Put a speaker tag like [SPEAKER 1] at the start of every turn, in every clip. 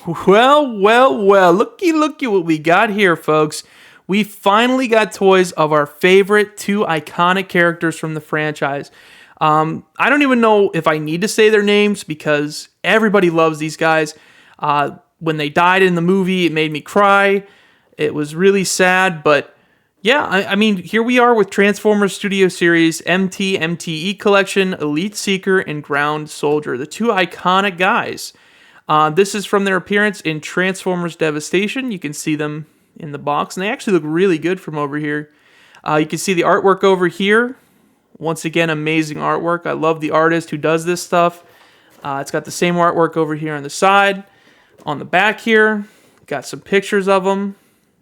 [SPEAKER 1] Well, looky what we got here, folks. We finally got toys of our favorite two iconic characters from the franchise. I don't even know if I need to say their names because everybody loves these guys. When they died in the movie, it made me cry. It was really sad, but yeah, I mean, here we are with Transformers Studio Series, MTMTE Collection, Elite Seeker, and Ground Soldier, the two iconic guys. This is from their appearance in Transformers Devastation. You can see them in the box, and they actually look really good from over here. You can see the artwork over here. Once again, amazing artwork. I love the artist who does this stuff. It's got the same artwork over here on the side. On the back here, got some pictures of them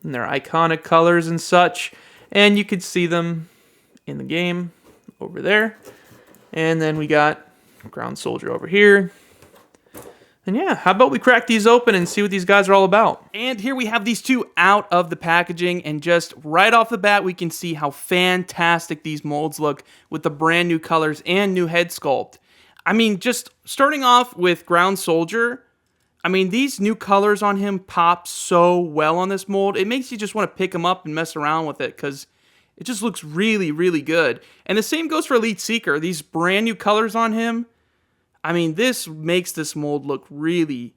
[SPEAKER 1] and their iconic colors and such. And you can see them in the game over there. And then we got Ground Soldier over here. And yeah, how about we crack these open and see what these guys are all about? And here we have these two out of the packaging, and just right off the bat, we can see how fantastic these molds look with the brand new colors and new head sculpt. I mean, just starting off with Ground Soldier, I mean, these new colors on him pop so well on this mold. It makes you just want to pick him up and mess around with it because it just looks really, really good. And the same goes for Elite Seeker. These brand new colors on him, I mean, this makes this mold look really,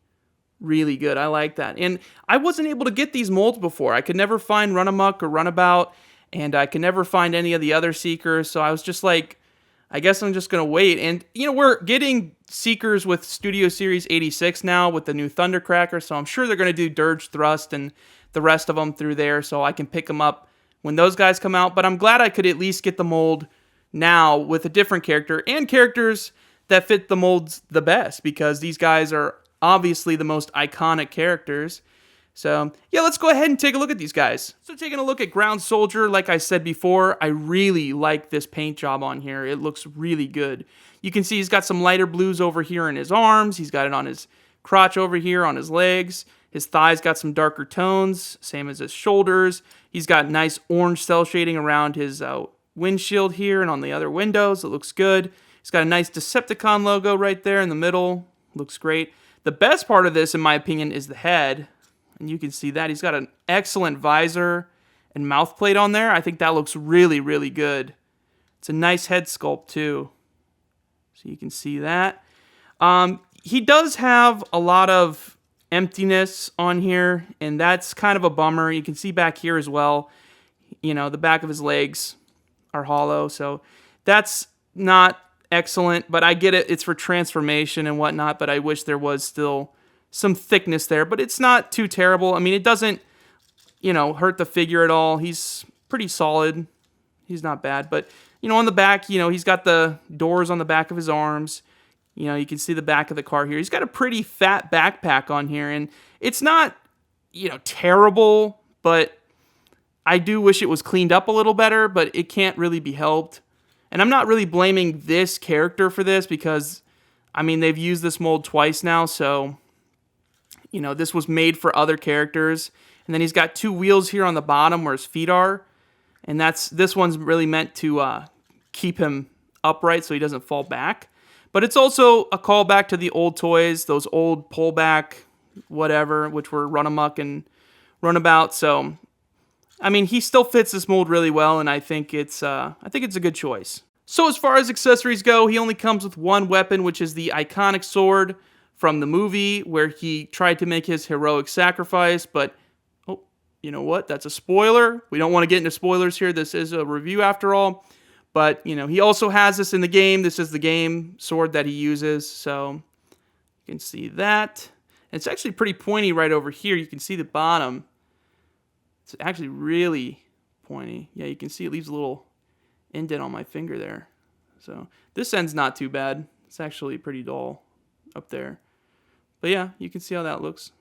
[SPEAKER 1] really good. I like that. And I wasn't able to get these molds before. I could never find Runamuck or Runabout, and I could never find any of the other Seekers. So I was just like, I guess I'm just going to wait. And, you know, we're getting Seekers with Studio Series 86 now with the new Thundercracker. So I'm sure they're going to do Dirge Thrust and the rest of them through there so I can pick them up when those guys come out. But I'm glad I could at least get the mold now with a different character and characters that fit the molds the best, because these guys are obviously the most iconic characters. So yeah, let's go ahead and take a look at these guys. So taking a look at Ground Soldier, like I said before, I really like this paint job on here. It looks really good. You can see he's got some lighter blues over here in his arms. He's got it on his crotch over here, on his legs. His thighs got some darker tones, same as his shoulders. He's got nice orange cell shading around his windshield here and on the other windows. It looks good. He's got a nice Decepticon logo right there in the middle. Looks great. The best part of this, in my opinion, is the head. And you can see that. He's got an excellent visor and mouth plate on there. I think that looks really, really good. It's a nice head sculpt, too. So you can see that. He does have a lot of emptiness on here, and that's kind of a bummer. You can see back here as well. You know, the back of his legs are hollow, so that's not excellent, but I get it. It's for transformation and whatnot, but I wish there was still some thickness there, but it's not too terrible. I mean, it doesn't, you know, hurt the figure at all. He's pretty solid. He's not bad, but, you know, on the back, you know, he's got the doors on the back of his arms. You know, you can see the back of the car here. He's got a pretty fat backpack on here, and it's not, you know, terrible, but I do wish it was cleaned up a little better, but it can't really be helped. And I'm not really blaming this character for this because, I mean, they've used this mold twice now, so, you know, this was made for other characters. And then he's got two wheels here on the bottom where his feet are, and this one's really meant to keep him upright so he doesn't fall back. But it's also a callback to the old toys, those old pullback whatever, which were Runamuck and Runabout, so I mean, he still fits this mold really well, and I think it's a good choice. So as far as accessories go, he only comes with one weapon, which is the iconic sword from the movie, where he tried to make his heroic sacrifice, but, oh, you know what? That's a spoiler. We don't want to get into spoilers here. This is a review after all. But, you know, he also has this in the game. This is the game sword that he uses, so you can see that. And it's actually pretty pointy right over here. You can see the bottom. It's actually really pointy. Yeah, you can see it leaves a little indent on my finger there. So this end's not too bad. It's actually pretty dull up there. But yeah, you can see how that looks.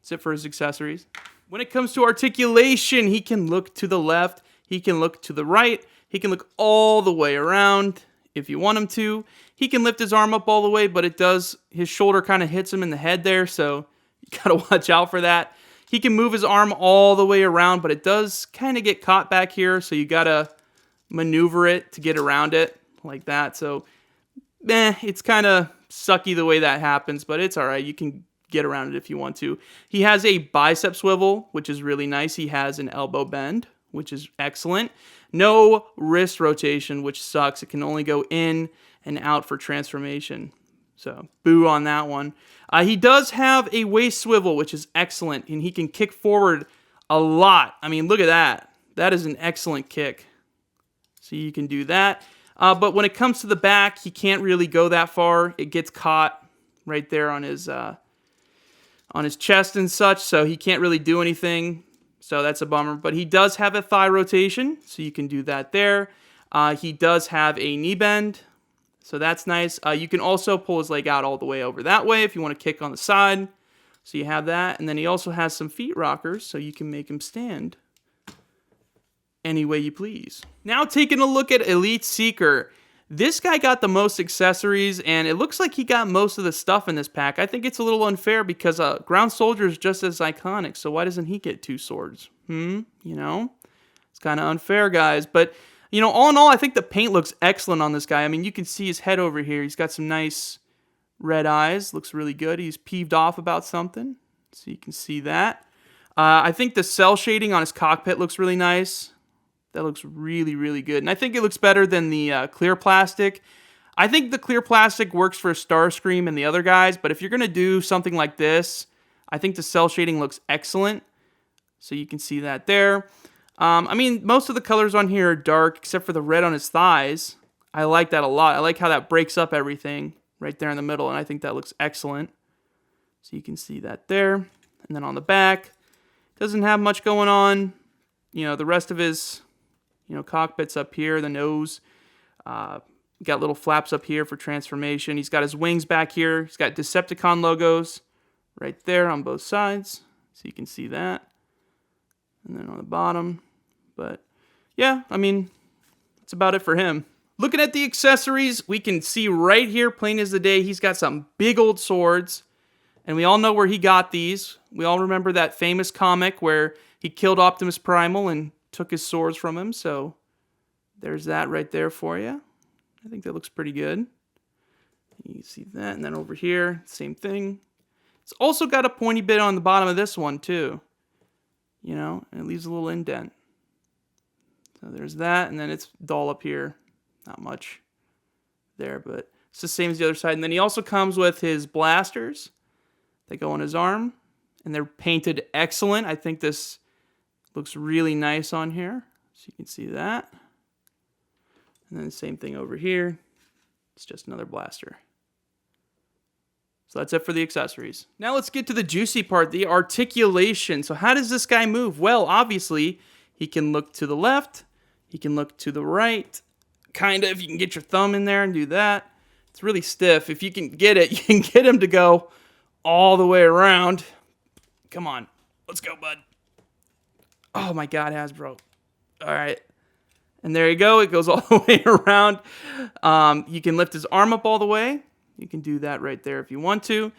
[SPEAKER 1] That's it for his accessories. When it comes to articulation, he can look to the left. He can look to the right. He can look all the way around if you want him to. He can lift his arm up all the way, but his shoulder kind of hits him in the head there, so you gotta watch out for that. He can move his arm all the way around, but it does kind of get caught back here, so you gotta maneuver it to get around it like that. So, it's kind of sucky the way that happens, but it's alright. You can get around it if you want to. He has a bicep swivel, which is really nice. He has an elbow bend, which is excellent. No wrist rotation, which sucks. It can only go in and out for transformation. So, boo on that one. He does have a waist swivel, which is excellent, and he can kick forward a lot. I mean, look at that. That is an excellent kick. So you can do that. But when it comes to the back, he can't really go that far. It gets caught right there on his chest and such, so he can't really do anything. So that's a bummer. But he does have a thigh rotation, so you can do that there. He does have a knee bend, so that's nice. You can also pull his leg out all the way over that way if you want to kick on the side. So you have that. And then he also has some feet rockers, so you can make him stand any way you please. Now taking a look at Elite Seeker. This guy got the most accessories, and it looks like he got most of the stuff in this pack. I think it's a little unfair because Ground Soldier is just as iconic, so why doesn't he get 2 swords? You know? It's kind of unfair, guys. But, you know, all in all, I think the paint looks excellent on this guy. I mean, you can see his head over here. He's got some nice red eyes. Looks really good. He's peeved off about something, so you can see that. I think the cell shading on his cockpit looks really nice. That looks really, really good. And I think it looks better than the clear plastic. I think the clear plastic works for Starscream and the other guys, but if you're going to do something like this, I think the cell shading looks excellent. So you can see that there. I mean, most of the colors on here are dark, except for the red on his thighs. I like that a lot. I like how that breaks up everything right there in the middle, and I think that looks excellent. So you can see that there. And then on the back, doesn't have much going on. You know, the rest of his... cockpit's up here, the nose. Got little flaps up here for transformation. He's got his wings back here. He's got Decepticon logos right there on both sides. So you can see that. And then on the bottom. But, yeah, I mean, that's about it for him. Looking at the accessories, we can see right here, plain as the day, he's got some big old swords. And we all know where he got these. We all remember that famous comic where he killed Optimus Primal and took his swords from him, so there's that right there for you. I think that looks pretty good. You see that, and then over here, same thing. It's also got a pointy bit on the bottom of this one, too. You know, and it leaves a little indent. So there's that, and then it's dull up here. Not much there, but it's the same as the other side. And then he also comes with his blasters. They go on his arm, and they're painted excellent. I think this looks really nice on here, so you can see that. And then the same thing over here. It's just another blaster. So that's it for the accessories. Now let's get to the juicy part, the articulation. So how does this guy move? Well, obviously, he can look to the left. He can look to the right. Kind of, if you can get your thumb in there and do that. It's really stiff. If you can get it, you can get him to go all the way around. Come on. Let's go, bud. Oh my God, Hasbro. All right. And there you go. It goes all the way around. You can lift his arm up all the way. You can do that right there if you want to.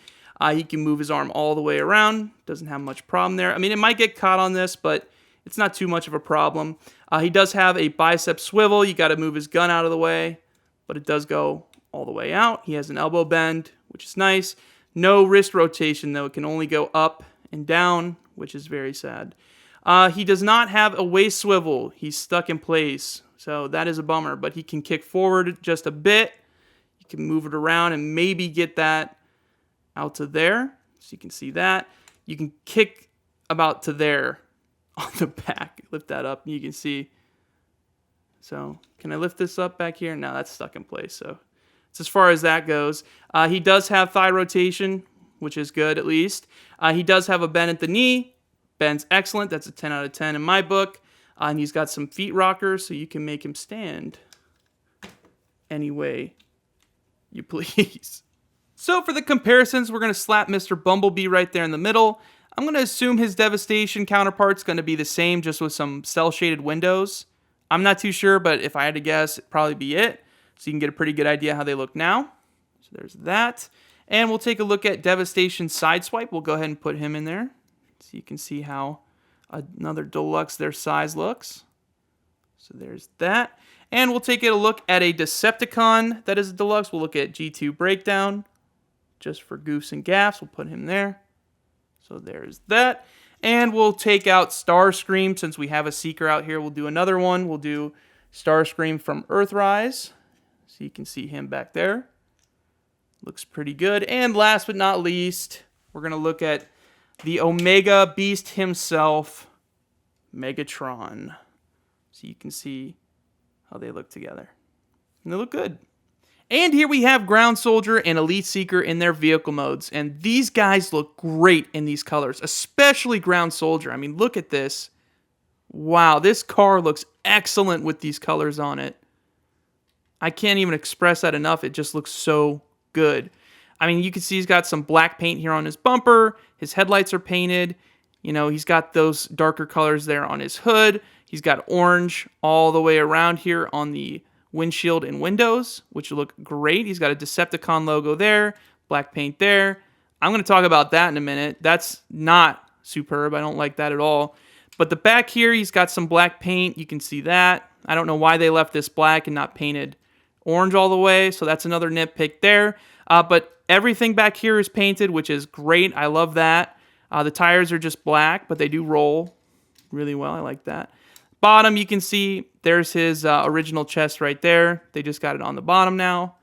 [SPEAKER 1] He can move his arm all the way around. Doesn't have much problem there. I mean, it might get caught on this, but it's not too much of a problem. He does have a bicep swivel. You got to move his gun out of the way, but it does go all the way out. He has an elbow bend, which is nice. No wrist rotation, though. It can only go up and down, which is very sad. He does not have a waist swivel. He's stuck in place, so that is a bummer. But he can kick forward just a bit. You can move it around and maybe get that out to there. So you can see that. You can kick about to there on the back. Lift that up and you can see. So can I lift this up back here? No, that's stuck in place. So it's as far as that goes. He does have thigh rotation, which is good at least. He does have a bend at the knee. Bend's excellent. That's a 10 out of 10 in my book. And he's got some feet rockers, so you can make him stand any way you please. So for the comparisons, we're going to slap Mr. Bumblebee right there in the middle. I'm going to assume his Devastation counterpart's going to be the same, just with some cell-shaded windows. I'm not too sure, but if I had to guess, it'd probably be it. So you can get a pretty good idea how they look now. So there's that. And we'll take a look at Devastation Sideswipe. We'll go ahead and put him in there. So you can see how another deluxe their size looks. So there's that. And we'll take a look at a Decepticon that is a deluxe. We'll look at G2 Breakdown. Just for goofs and gaffs, we'll put him there. So there's that. And we'll take out Starscream since we have a Seeker out here. We'll do another one. We'll do Starscream from Earthrise. So you can see him back there. Looks pretty good. And last but not least, we're going to look at the Omega Beast himself, Megatron. So you can see how they look together. And they look good. And here we have Ground Soldier and Elite Seeker in their vehicle modes. And these guys look great in these colors, especially Ground Soldier. I mean, look at this. Wow, this car looks excellent with these colors on it. I can't even express that enough. It just looks so good. I mean, you can see he's got some black paint here on his bumper. His headlights are painted. You know, he's got those darker colors there on his hood. He's got orange all the way around here on the windshield and windows, which look great. He's got a Decepticon logo there, black paint there. I'm going to talk about that in a minute. That's not superb. I don't like that at all. But the back here, he's got some black paint. You can see that. I don't know why they left this black and not painted orange all the way, so that's another nitpick there. But everything back here is painted, which is great. I love that. The tires are just black, but they do roll really well. I like that. Bottom, you can see there's his original chest right there. They just got it on the bottom now.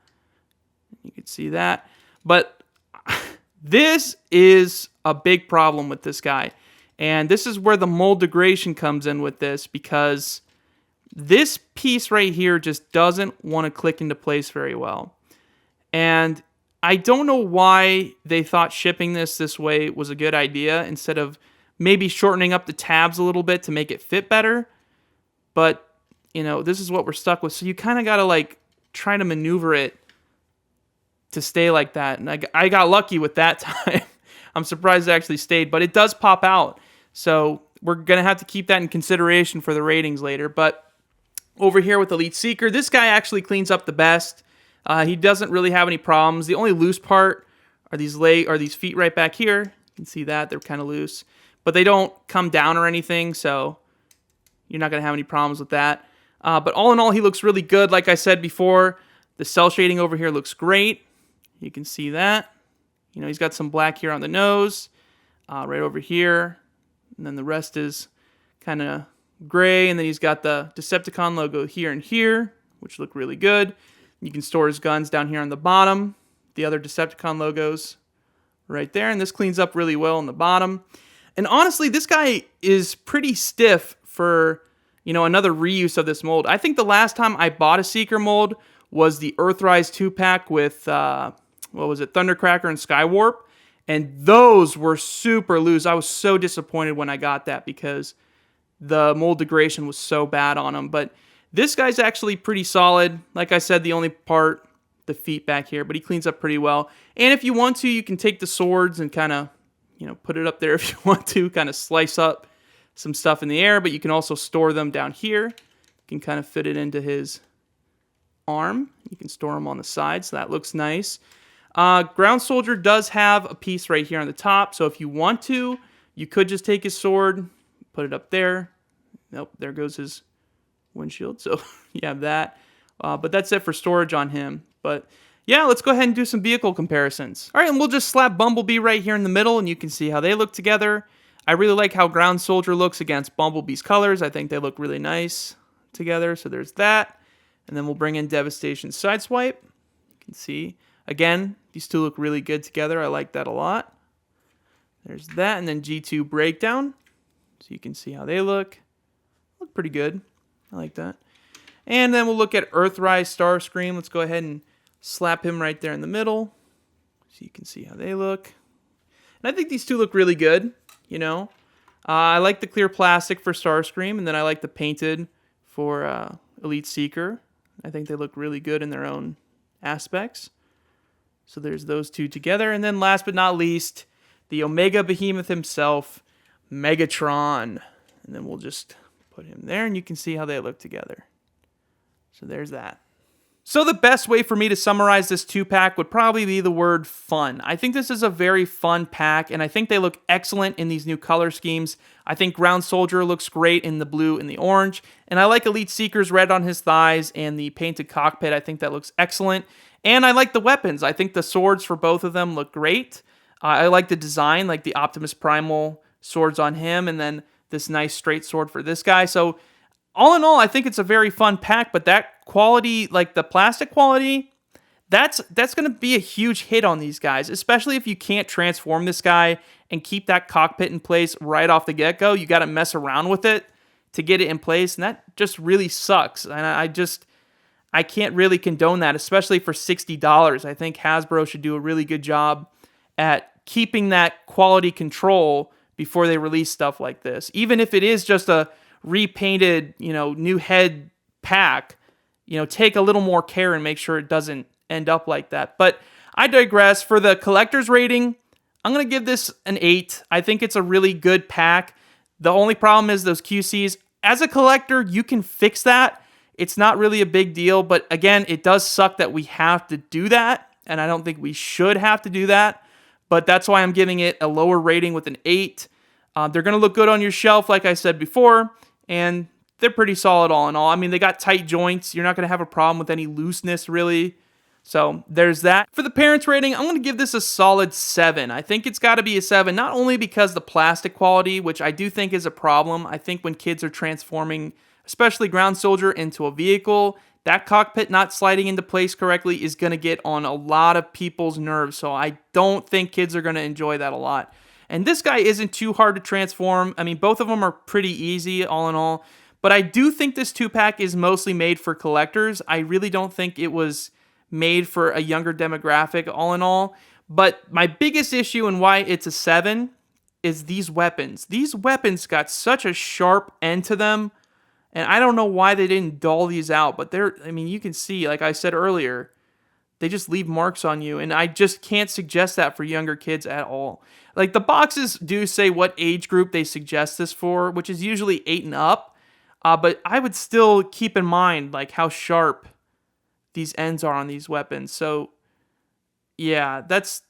[SPEAKER 1] You can see that. But this is a big problem with this guy. And this is where the mold degradation comes in with this, because this piece right here just doesn't want to click into place very well. And I don't know why they thought shipping this way was a good idea instead of maybe shortening up the tabs a little bit to make it fit better. But, you know, this is what we're stuck with. So you kind of got to, like, try to maneuver it to stay like that. And I got lucky with that time. I'm surprised it actually stayed. But it does pop out. So we're going to have to keep that in consideration for the ratings later. But over here with Elite Seeker, this guy actually cleans up the best. He doesn't really have any problems. The only loose part are these feet right back here. You can see that. They're kind of loose. But they don't come down or anything, so you're not going to have any problems with that. But all in all, he looks really good. Like I said before, the cell shading over here looks great. You can see that. You know, he's got some black here on the nose, right over here. And then the rest is kind of gray. And then he's got the Decepticon logo here and here, which look really good. You can store his guns down here on the bottom. The other Decepticon logos right there. And this cleans up really well on the bottom. And honestly, this guy is pretty stiff for, you know, another reuse of this mold. I think the last time I bought a Seeker mold was the Earthrise 2-pack with, what was it, Thundercracker and Skywarp. And those were super loose. I was so disappointed when I got that because the mold degradation was so bad on them. But this guy's actually pretty solid. Like I said, the only part, the feet back here, but he cleans up pretty well. And if you want to, you can take the swords and kind of, you know, put it up there if you want to, kind of slice up some stuff in the air, but you can also store them down here. You can kind of fit it into his arm. You can store them on the side, so that looks nice. Ground Soldier does have a piece right here on the top, so if you want to, you could just take his sword, put it up there. Nope, there goes his windshield, so you have that. But that's it for storage on him. But yeah, let's go ahead and do some vehicle comparisons. All right, and we'll just slap Bumblebee right here in the middle, and you can see how they look together. I really like how Ground Soldier looks against Bumblebee's colors. I think they look really nice together, so there's that. And then we'll bring in Devastation Sideswipe. You can see, again, these two look really good together. I like that a lot. There's that, and then G2 Breakdown. So you can see how they look. Look pretty good. I like that. And then we'll look at Earthrise Starscream. Let's go ahead and slap him right there in the middle. So you can see how they look. And I think these two look really good, you know. I like the clear plastic for Starscream, and then I like the painted for Elite Seeker. I think they look really good in their own aspects. So there's those two together. And then last but not least, the Omega Behemoth himself, Megatron. And then we'll just put him there, and you can see how they look together. So there's that. So the best way for me to summarize this 2-pack would probably be the word fun. I think this is a very fun pack, and I think they look excellent in these new color schemes. I think Ground Soldier looks great in the blue and the orange, and I like Elite Seeker's red on his thighs and the painted cockpit. I think that looks excellent, and I like the weapons. I think the swords for both of them look great. I like the design, like the Optimus Primal swords on him, and then this nice straight sword for this guy. So all in all, I think it's a very fun pack, but that quality, like the plastic quality, that's going to be a huge hit on these guys, especially if you can't transform this guy and keep that cockpit in place right off the get-go. You got to mess around with it to get it in place, and that just really sucks. And I can't really condone that, especially for $60. I think Hasbro should do a really good job at keeping that quality control before they release stuff like this. Even if it is just a repainted, new head pack, take a little more care and make sure it doesn't end up like that. But I digress. For the collector's rating, I'm going to give this an 8. I think it's a really good pack. The only problem is those QCs. As a collector, you can fix that. It's not really a big deal, but again, it does suck that we have to do that, and I don't think we should have to do that, but that's why I'm giving it a lower rating with an 8. They're going to look good on your shelf, like I said before, and they're pretty solid all in all. I mean, they got tight joints. You're not going to have a problem with any looseness, really. So there's that. For the parents rating, I'm going to give this a solid 7. I think it's got to be a 7, not only because the plastic quality, which I do think is a problem. I think when kids are transforming, especially Ground Soldier, into a vehicle, that cockpit not sliding into place correctly is going to get on a lot of people's nerves. So I don't think kids are going to enjoy that a lot. And this guy isn't too hard to transform. I mean, both of them are pretty easy all in all. But I do think this 2-pack is mostly made for collectors. I really don't think it was made for a younger demographic all in all. But my biggest issue and why it's a 7 is these weapons. These weapons got such a sharp end to them, and I don't know why they didn't dull these out, but you can see, like I said earlier, they just leave marks on you, and I just can't suggest that for younger kids at all. Like, the boxes do say what age group they suggest this for, which is usually 8 and up, but I would still keep in mind, like, how sharp these ends are on these weapons. So yeah, that's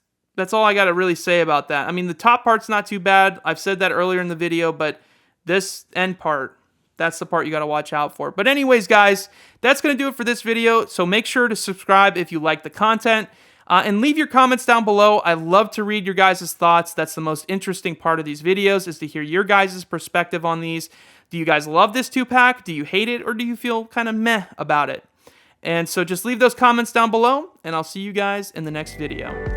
[SPEAKER 1] all I got to really say about that. I mean, the top part's not too bad. I've said that earlier in the video, but this end part, that's the part you got to watch out for. But anyways, guys, that's going to do it for this video. So make sure to subscribe if you like the content, and leave your comments down below. I love to read your guys' thoughts. That's the most interesting part of these videos, is to hear your guys' perspective on these. Do you guys love this 2-pack? Do you hate it? Or do you feel kind of meh about it? And so just leave those comments down below, and I'll see you guys in the next video.